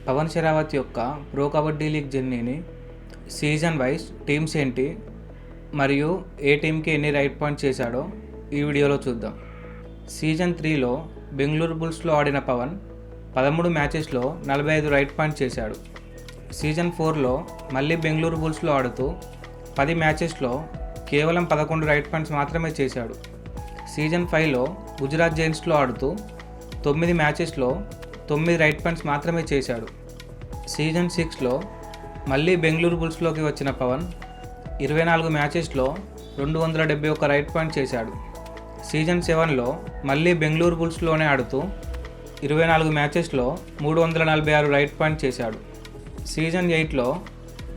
పవన్ షెరావత్ యొక్క pro Kabaddi league జర్నీని season wise teams ఏంటి మరియు ఏ టీంకి ఎన్ని రైట్ పాయింట్స్ చేశాడో ఈ వీడియోలో చూద్దాం. సీజన్ 3లో బెంగళూరు బుల్స్లో ఆడిన పవన్ 13 మ్యాచెస్లో 45 రైట్ పాయింట్స్ చేశాడు. సీజన్ 4లో మళ్ళీ బెంగళూరు బుల్స్లో ఆడుతూ 10 మ్యాచెస్లో కేవలం 11 రైట్ పాయింట్స్ మాత్రమే చేశాడు. సీజన్ 5లో గుజరాత్ జైంట్స్లో ఆడుతూ 9 మ్యాచెస్లో 9 రైట్ పాయింట్స్ మాత్రమే చేశాడు. సీజన్ 6లో మళ్ళీ బెంగళూరు బుల్స్లోకి వచ్చిన పవన్ 24 మ్యాచెస్లో 271 రైట్ పాయింట్ చేశాడు. సీజన్ 7లో మళ్ళీ బెంగళూరు బుల్స్లోనే ఆడుతూ 24 మ్యాచెస్లో 346 రైట్ పాయింట్ చేశాడు. సీజన్ 8లో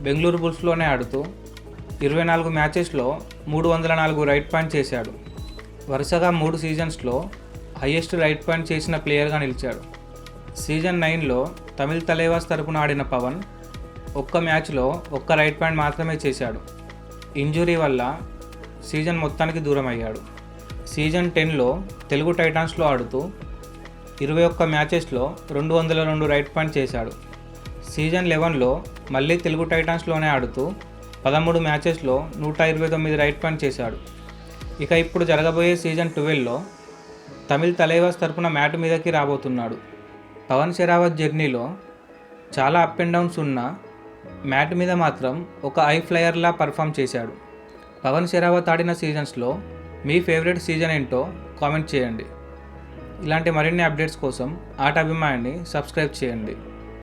బెంగళూరు బుల్స్లోనే ఆడుతూ 24 మ్యాచెస్లో 304 రైట్ పాయింట్ చేశాడు. వరుసగా 3 సీజన్స్లో హైయెస్ట్ రైట్ పాయింట్ చేసిన ప్లేయర్గా నిలిచాడు. సీజన్ 9లో తమిళ్ తలైవాస్ తరపున ఆడిన పవన్ ఒక్క మ్యాచ్లో ఒక్క రైట్ పాయింట్ మాత్రమే చేశాడు. ఇంజురీ వల్ల సీజన్ మొత్తానికి దూరం అయ్యాడు. సీజన్ 10లో తెలుగు టైటాన్స్లో ఆడుతూ 21 మ్యాచెస్లో 202 రైట్ పాయింట్ చేశాడు. సీజన్ 11లో మళ్ళీ తెలుగు టైటాన్స్లోనే ఆడుతూ 13 మ్యాచెస్లో 129 రైట్ పాయింట్ చేశాడు. ఇక ఇప్పుడు జరగబోయే సీజన్ 12లో తమిళ్ తలైవాస్ తరపున మ్యాట్ మీదకి రాబోతున్నాడు. పవన్ షెరావత్ జర్నీలో చాలా అప్ అండ్ డౌన్స్ ఉన్న మ్యాట్ మీద మాత్రం ఒక ఐ ఫ్లయర్లా పర్ఫామ్ చేశాడు. పవన్ షెరావత్ ఆడిన సీజన్స్లో మీ ఫేవరెట్ సీజన్ ఏంటో కామెంట్ చేయండి. ఇలాంటి మరిన్ని అప్డేట్స్ కోసం ఆట అభిమానిని సబ్స్క్రైబ్ చేయండి.